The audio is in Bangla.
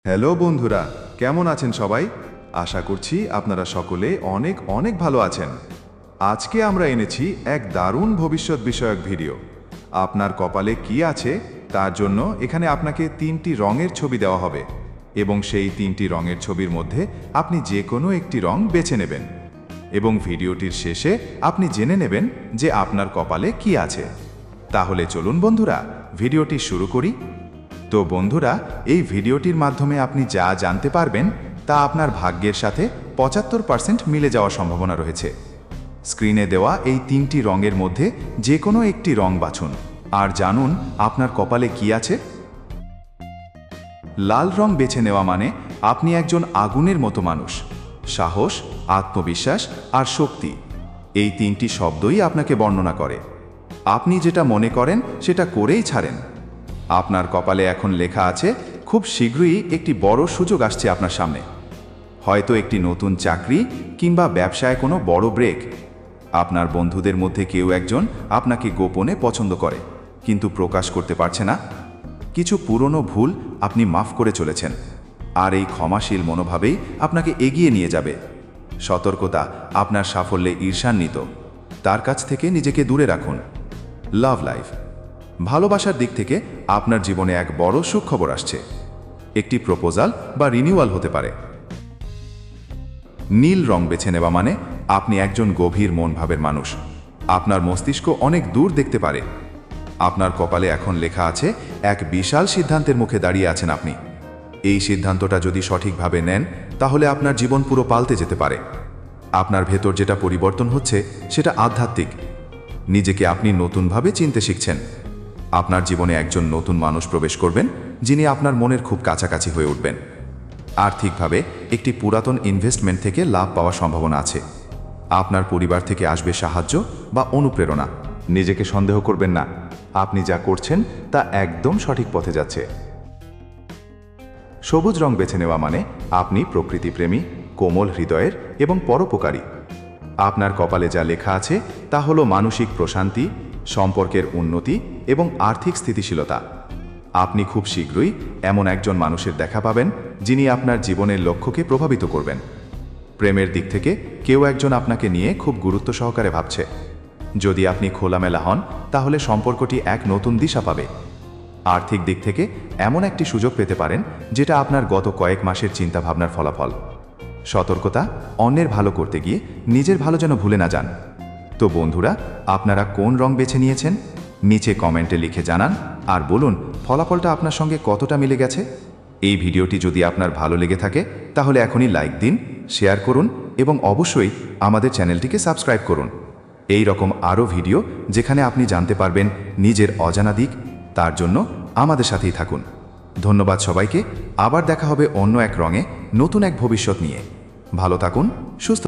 হ্যালো বন্ধুরা, কেমন আছেন সবাই? আশা করছি আপনারা সকলে অনেক অনেক ভালো আছেন। আজকে আমরা এনেছি এক দারুণ ভবিষ্যৎ বিষয়ক ভিডিও। আপনার কপালে কি আছে তার জন্য এখানে আপনাকে 3টি রঙের ছবি দেওয়া হবে এবং সেই 3টি রঙের ছবির মধ্যে আপনি যে কোনো একটি রং বেছে নেবেন এবং ভিডিওটির শেষে আপনি জেনে নেবেন যে আপনার কপালে কি আছে। তাহলে চলুন বন্ধুরা, ভিডিওটি শুরু করি। তো বন্ধুরা, এই ভিডিওটির মাধ্যমে আপনি যা জানতে পারবেন তা আপনার ভাগ্যের সাথে 75% মিলে যাওয়ার সম্ভাবনা রয়েছে। স্ক্রিনে দেওয়া এই 3টি রঙের মধ্যে যে কোনো একটি রং বাছুন আর জানুন আপনার কপালে কি আছে। লাল রং বেছে নেওয়া মানে আপনি একজন আগুনের মতো মানুষ। সাহস, আত্মবিশ্বাস আর শক্তি, এই 3টি শব্দই আপনাকে বর্ণনা করে। আপনি যেটা মনে করেন সেটা করেই ছাড়েন। আপনার কপালে এখন লেখা আছে খুব শীঘ্রই একটি বড় সুযোগ আসছে আপনার সামনে। হয়তো একটি নতুন চাকরি কিংবা ব্যবসায় কোনো বড় ব্রেক। আপনার বন্ধুদের মধ্যে কেউ একজন আপনাকে গোপনে পছন্দ করে কিন্তু প্রকাশ করতে পারছে না। কিছু পুরনো ভুল আপনি মাফ করে চলেছেন আর এই ক্ষমাশীল মনোভাবেই আপনাকে এগিয়ে নিয়ে যাবে। সতর্কতা, আপনার সাফল্যে ঈর্ষান্বিত, তার কাছ থেকে নিজেকে দূরে রাখুন। লাভ লাইফ, ভালোবাসার দিক থেকে আপনার জীবনে এক বড় সুখবর আসছে। একটি প্রপোজাল বা রিনিউয়াল হতে পারে। নীল রং বেছে নেওয়া মানে আপনি একজন গভীর মন ভাবের মানুষ। আপনার মস্তিষ্ক অনেক দূর দেখতে পারে। আপনার কপালে এখন লেখা আছে এক বিশাল সিদ্ধান্তের মুখে দাঁড়িয়ে আছেন আপনি। এই সিদ্ধান্তটা যদি সঠিকভাবে নেন তাহলে আপনার জীবন পুরো পাল্টে যেতে পারে। আপনার ভেতর যেটা পরিবর্তন হচ্ছে সেটা আধ্যাত্মিক। নিজেকে আপনি নতুনভাবে চিনতে শিখছেন। আপনার জীবনে একজন নতুন মানুষ প্রবেশ করবেন যিনি আপনার মনের খুব কাছাকাছি হয়ে উঠবেন। আর্থিকভাবে একটি পুরাতন ইনভেস্টমেন্ট থেকে লাভ পাওয়ার সম্ভাবনা আছে। আপনার পরিবার থেকে আসবে সাহায্য বা অনুপ্রেরণা। নিজেকে সন্দেহ করবেন না, আপনি যা করছেন তা একদম সঠিক পথে যাচ্ছে। সবুজ রং বেছে নেওয়া মানে আপনি প্রকৃতিপ্রেমী, কোমল হৃদয়ের এবং পরোপকারী। আপনার কপালে যা লেখা আছে তা হলো মানসিক প্রশান্তি, সম্পর্কের উন্নতি এবং আর্থিক স্থিতিশীলতা। আপনি খুব শীঘ্রই এমন একজন মানুষের দেখা পাবেন যিনি আপনার জীবনের লক্ষ্যকে প্রভাবিত করবেন। প্রেমের দিক থেকে কেউ একজন আপনাকে নিয়ে খুব গুরুত্ব সহকারে ভাবছে। যদি আপনি খোলামেলা হন তাহলে সম্পর্কটি এক নতুন দিশা পাবে। আর্থিক দিক থেকে এমন একটি সুযোগ পেতে পারেন যেটা আপনার গত কয়েক মাসের চিন্তাভাবনার ফলাফল। সতর্কতা, অন্যের ভালো করতে গিয়ে নিজের ভালো যেন ভুলে না যান। তো বন্ধুরা, আপনারা কোন রং বেছে নিয়েছেন নিচে কমেন্টে লিখে জানান আর বলুন ফলাফলটা আপনার সঙ্গে কতটা মিলে গেছে। এই ভিডিওটি যদি আপনার ভালো লেগে থাকে তাহলে এখনই লাইক দিন, শেয়ার করুন এবং অবশ্যই আমাদের চ্যানেলটিকে সাবস্ক্রাইব করুন। এই রকম আরও ভিডিও যেখানে আপনি জানতে পারবেন নিজের অজানা দিক, তার জন্য আমাদের সাথেই থাকুন। ধন্যবাদ সবাইকে। আবার দেখা হবে অন্য এক রঙে, নতুন এক ভবিষ্যৎ নিয়ে। ভালো থাকুন, সুস্থ